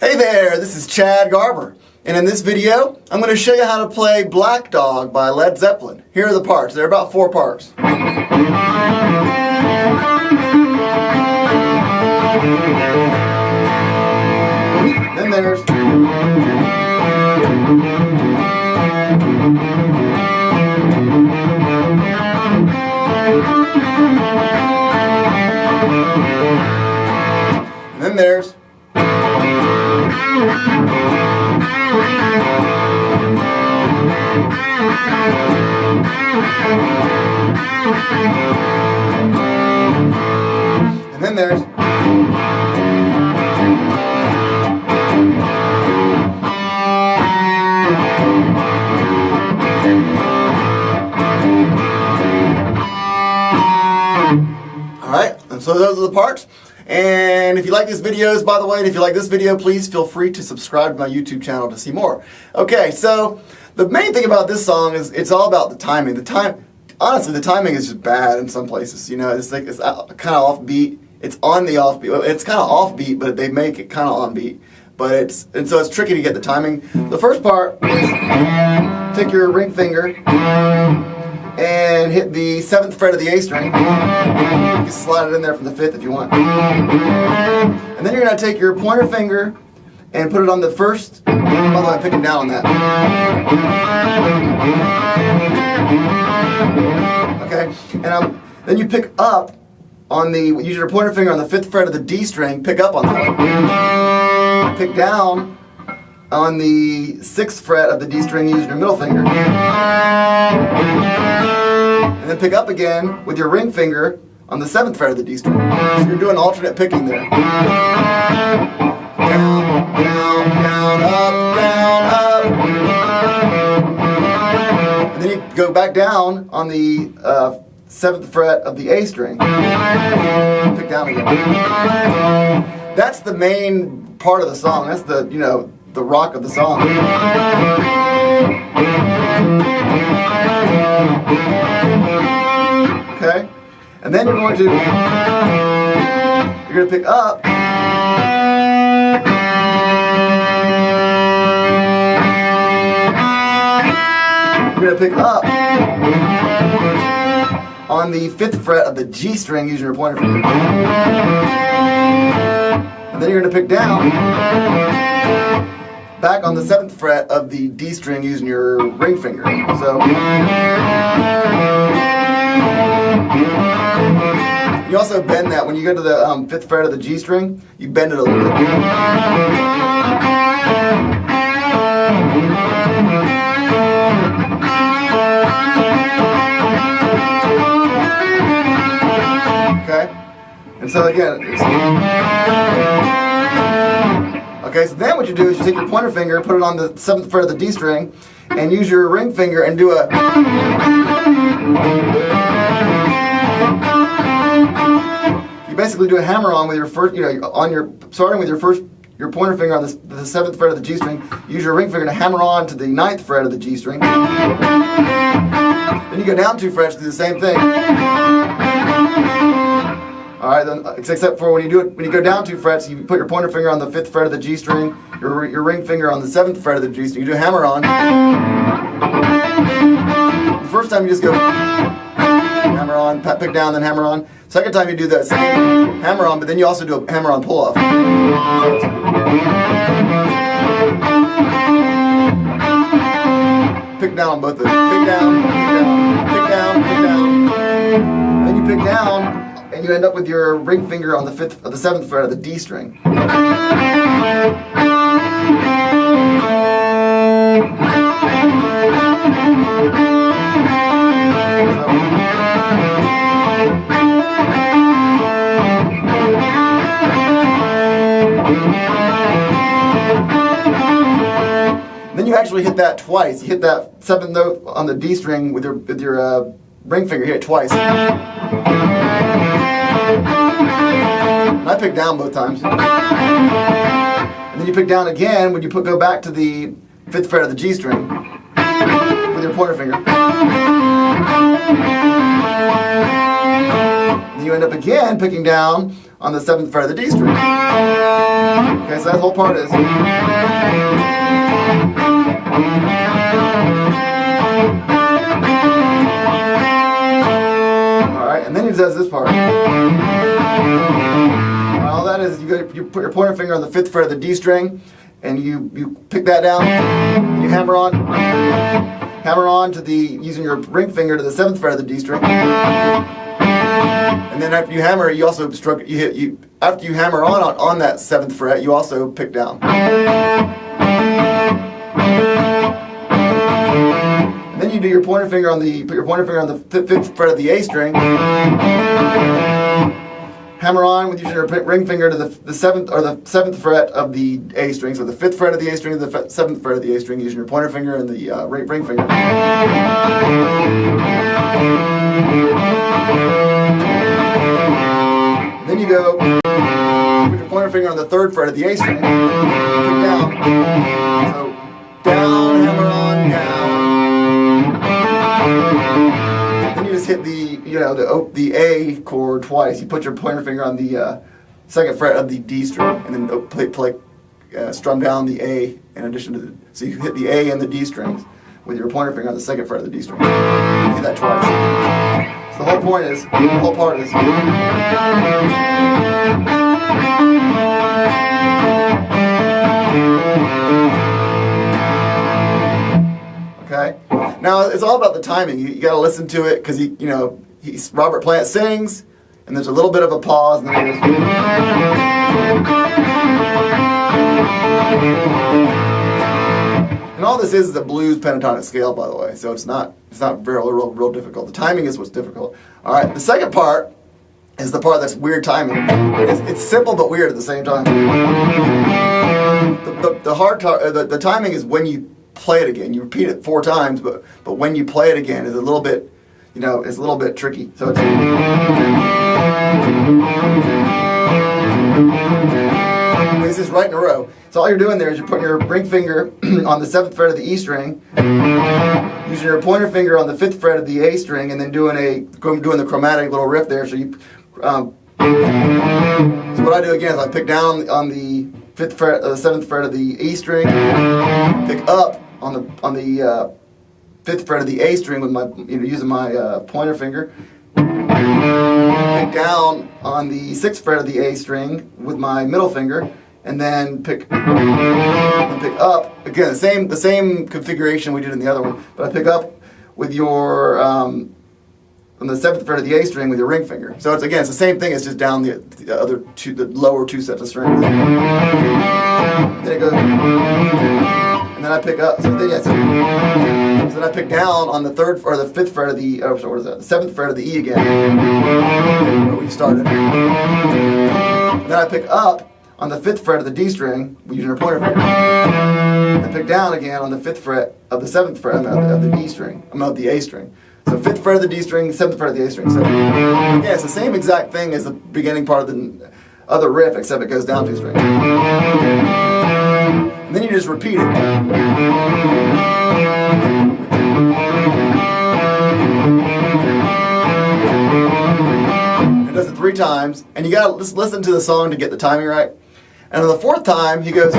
Hey there, this is Chad Garber, and in this video, I'm going to show you how to play Black Dog by Led Zeppelin. Here are the parts. There are about 4 parts. Then there's... And then there's... And then there's... Alright, and so those are the parts. And if you like these videos, by the way, and if you like this video, please feel free to subscribe to my YouTube channel to see more. Okay, so the main thing about this song is it's all about the timing. Honestly, the timing is just bad in some places. You know, it's like it's kind of offbeat. It's on the offbeat. It's kind of offbeat, but they make it kind of on beat. But so it's tricky to get the timing. The first part is take your ring finger and hit the 7th fret of the A string. You can slide it in there from the 5th if you want. And then you're going to take your pointer finger and put it on the first. By the way, I'm picking down on that. Okay, and then you pick up on use your pointer finger on the 5th fret of the D string, pick up on that one. Pick down on the 6th fret of the D string using your middle finger. And then pick up again with your ring finger on the 7th fret of the D string. So you're doing alternate picking there. Down, down, down, up, and then you go back down on the 7th fret of the A string. Pick down again. That's the main part of the song. That's the rock of the song. Okay? And then you're going to pick up. You're going to pick up on the 5th fret of the G string using your pointer finger. And then you're going to pick down back on the 7th fret of the D string using your ring finger. So you also bend that when you go to the 5th fret of the G string. You bend it a little bit. Okay, and so again. Okay, so then what you do is you take your pointer finger, put it on the 7th fret of the D string, and use your ring finger and do a... You basically do a hammer-on with your first, starting with your pointer finger on the 7th fret of the G string, use your ring finger to hammer on to the 9th fret of the G string. Then you go down 2 frets, do the same thing. Alright, then except for when you go down 2 frets, you put your pointer finger on the 5th fret of the G string, your ring finger on the 7th fret of the G string. You do a hammer on. The first time you just go hammer on, pick down, then hammer on. Second time you do that same hammer on, but then you also do a hammer on pull off. Pick down on both of them. Pick down, pick down, pick down, pick down. Then you pick down. And you end up with your ring finger on the 7th fret of the D string. Then you actually hit that twice. You hit that 7th note on the D string with your ring finger. Hit it twice. And I pick down both times. And then you pick down again when you go back to the 5th fret of the G string with your pointer finger. Then you end up again picking down on the 7th fret of the D string. Okay, so that whole part is. Alright, and then he does this part. All that is, you put your pointer finger on the 5th fret of the D string, and you pick that down, and you hammer on to the, using your ring finger to the 7th fret of the D string. And then after you hammer, you also after you hammer on that 7th fret, you also pick down. And then you do your pointer finger on the, put your pointer finger on the 5th fret of the A string. Hammer on with using your ring finger to the 7th fret of the A string. So the 5th fret of the A string to the 7th fret of the A string, using your pointer finger and the ring finger. Then you go, put your pointer finger on the 3rd fret of the A string, pick down. So down, hammer on, down. Then you just hit the A chord twice. You put your pointer finger on the 2nd fret of the D string, and then strum down the A in addition to so you hit the A and the D strings with your pointer finger on the 2nd fret of the D string. You hit that twice. So the whole part is. Okay. Now it's all about the timing. You got to listen to it because Robert Plant sings, and there's a little bit of a pause, and then he goes. And all this is a blues pentatonic scale, by the way. So it's not real difficult. The timing is what's difficult. All right. The second part is the part that's weird timing. It's simple but weird at the same time. The timing is when you play it again. You repeat it 4 times, but when you play it again is a little bit, it's a little bit tricky. So it's just right in a row. So all you're doing there is you're putting your ring finger on the 7th fret of the E string, using your pointer finger on the 5th fret of the A string, and then doing the chromatic little riff there. So so what I do again is I pick down on the 5th fret, the 7th fret of the E string, pick up on the 5th fret of the A string with my using my pointer finger, pick down on the 6th fret of the A string with my middle finger, and then pick up again the same configuration we did in the other one, but I pick up with your on the 7th fret of the A string with your ring finger. So it's the same thing. It's just down the lower 2 sets of strings. Then it goes, and then I pick up. So then I pick down on the 3rd or the 5th fret of the the 7th fret of the E again, where we started. And then I pick up on the 5th fret of the D string using our pointer finger, and pick down again on the 5th fret of the 7th fret of the D string. Of the A string. So 5th fret of the D string, 7th fret of the A string. So it's the same exact thing as the beginning part of the other riff, except it goes down 2 strings. And then you just repeat it. It does it 3 times, and you gotta listen to the song to get the timing right. And on the 4th time, he goes.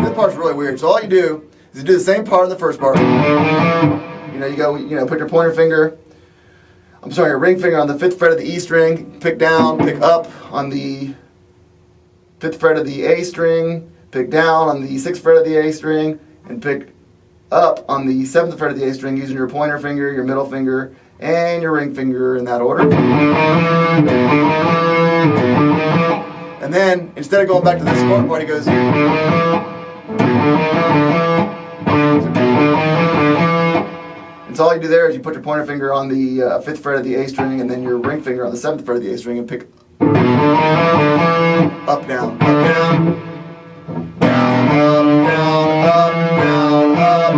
This part's really weird. So all you do is you do the same part in the first part. You go, put your pointer finger. Your ring finger on the 5th fret of the E string. Pick down, pick up on the 5th fret of the A string. Pick down on the 6th fret of the A string, and pick up on the 7th fret of the A string using your pointer finger, your middle finger, and your ring finger in that order. And then, instead of going back to this part, he goes. And so all you do there is you put your pointer finger on the 5th fret of the A string, and then your ring finger on the 7th fret of the A string, and pick up, down, down, down, up, down, up, down, up.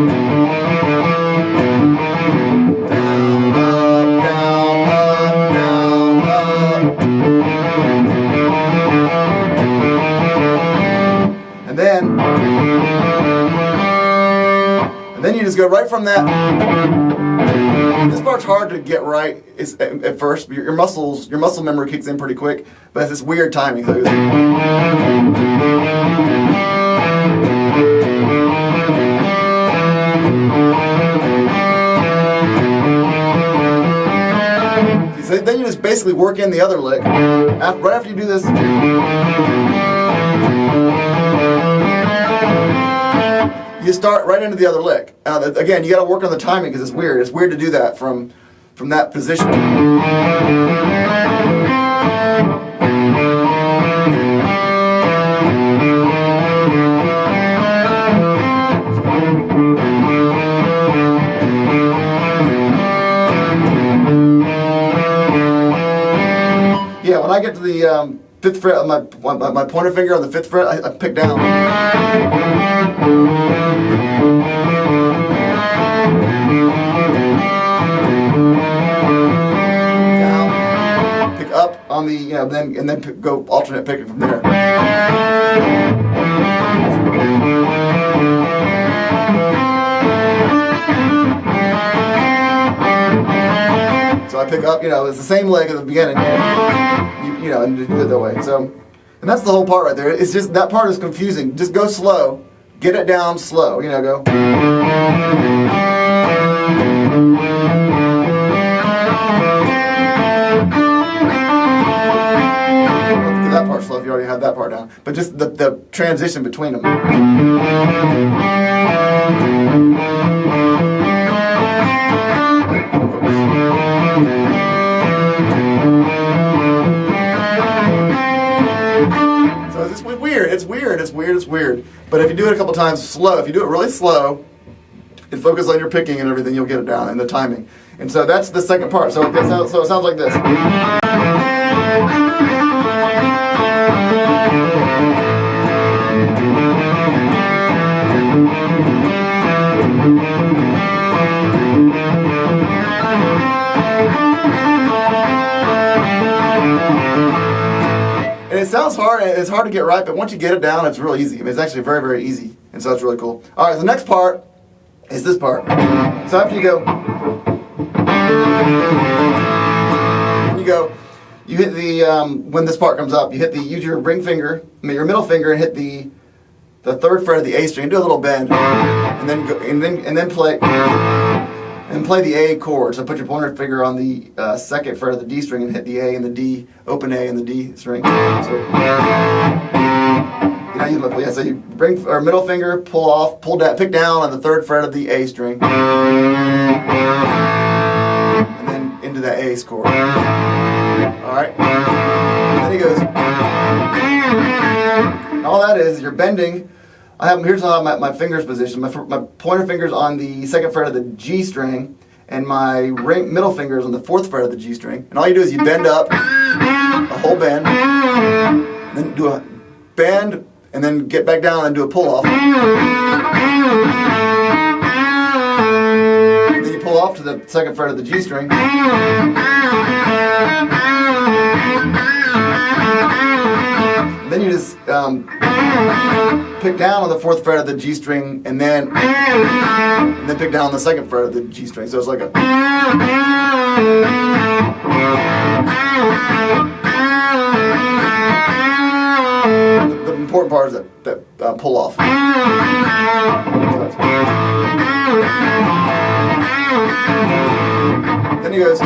And then you just go right from that. This part's hard to get right at first. Your muscle memory kicks in pretty quick, but it's this weird timing. So then you just basically work in the other lick. Right after you do this, you start right into the other lick. Again, you got to work on the timing because it's weird. It's weird to do that from that position. Yeah, when I get to the 5th fret of my pointer finger on the 5th fret, I pick down. Down, pick up on the, then go alternate picking from there. So I pick up, it's the same leg at the beginning, and do it that way. So, and that's the whole part right there. It's just, that part is confusing. Just go slow, get it down slow, go. That part slow if you already had that part down, but just the transition between them. So it's weird. It's weird. But if you do it a couple times slow, if you do it really slow, and focus on your picking and everything, you'll get it down and the timing. And so that's the second part. So it sounds like this. And it sounds hard, it's hard to get right, but once you get it down, it's real easy. I mean, it's actually very, very easy. And so it's really cool. All right, the next part is this part. So after you go, you hit the, when this part comes up, use your ring finger, your middle finger, and hit the 3rd fret of the A string, do a little bend, and then go, and then play the A chord. So put your pointer finger on the 2nd fret of the D string and hit the A and the D, open A and the D string. So so you bring our middle finger, pick down on the 3rd fret of the A string, and then into that A chord. All right. And then he goes. All that is you're bending. Here's how my fingers position. My pointer finger's on the 2nd fret of the G string, and my middle finger's on the 4th fret of the G string. And all you do is you bend up, a whole bend, then do a bend, and then get back down and do a pull off. And then you pull off to the 2nd fret of the G string. Then you just pick down on the 4th fret of the G string, and then pick down on the 2nd fret of the G string. So it's like a. The important part is that pull off. Then he goes.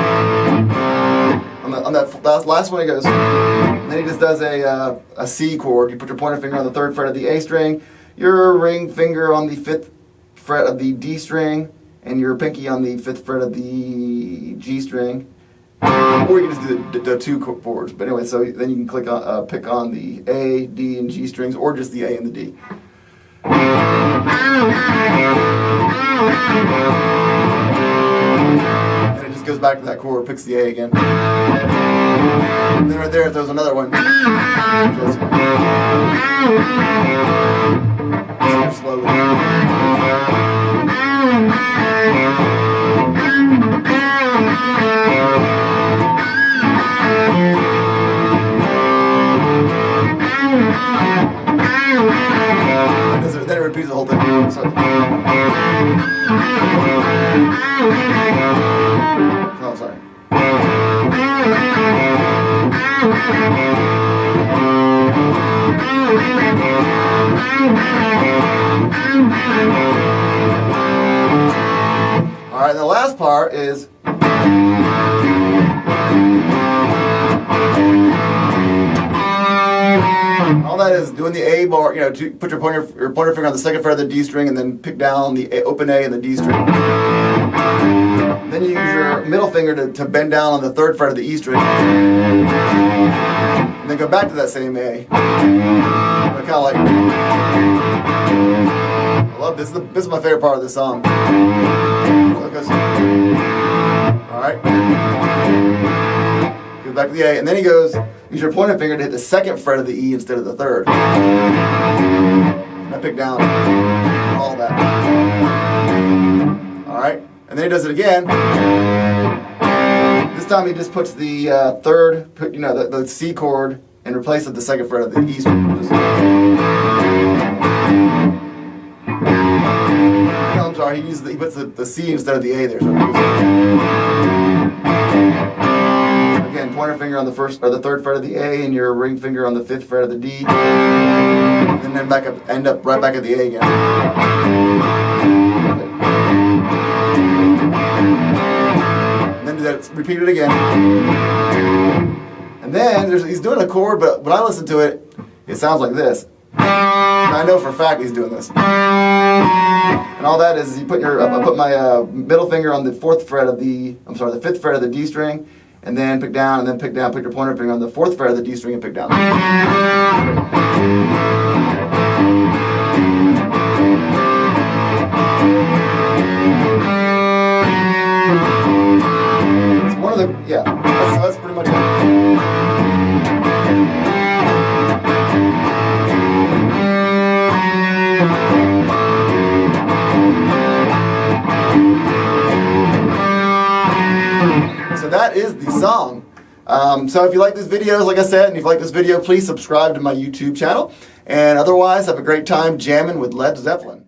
On that last one he goes. Then he just does a C chord. You put your pointer finger on the 3rd fret of the A string, your ring finger on the 5th fret of the D string, and your pinky on the 5th fret of the G string. Or you can just do the 2 chords. But anyway, so then you can pick on the A, D, and G strings, or just the A and the D. And it just goes back to that chord, picks the A again. And then right there's another one. Just slowly. Then it repeats the whole thing. So. Alright, and the last part is all that is doing the A bar, you know, to put your pointer finger on the second fret of the D string and then pick down the open A and the D string. Then you use your middle finger to bend down on the third fret of the E string. And then go back to that same A. Kind of like, I love this. This is my favorite part of this song. So it goes, alright. Go back to the A, and then he goes, use your pointer finger to hit the second fret of the E instead of the third. And I pick down all that. Alright, and then he does it again. This time he just puts the third, you know, the C chord and replaces the second fret of the E string. No, I'm sorry, he puts the C instead of the A there. So again, pointer finger on the first or the third fret of the A, and your ring finger on the fifth fret of the D, and then end up right back at the A again. And then do that, repeat it again. And then he's doing a chord, but when I listen to it, it sounds like this. And I know for a fact he's doing this. And all that is you put I put my middle finger on the fifth fret of the D string, and then pick down, and then pick down. Put your pointer finger on the fourth fret of the D string and pick down. It's one of the that's pretty much it. So that is the song. So if you like these videos, like I said, and if you like this video, please subscribe to my YouTube channel. And otherwise, have a great time jamming with Led Zeppelin.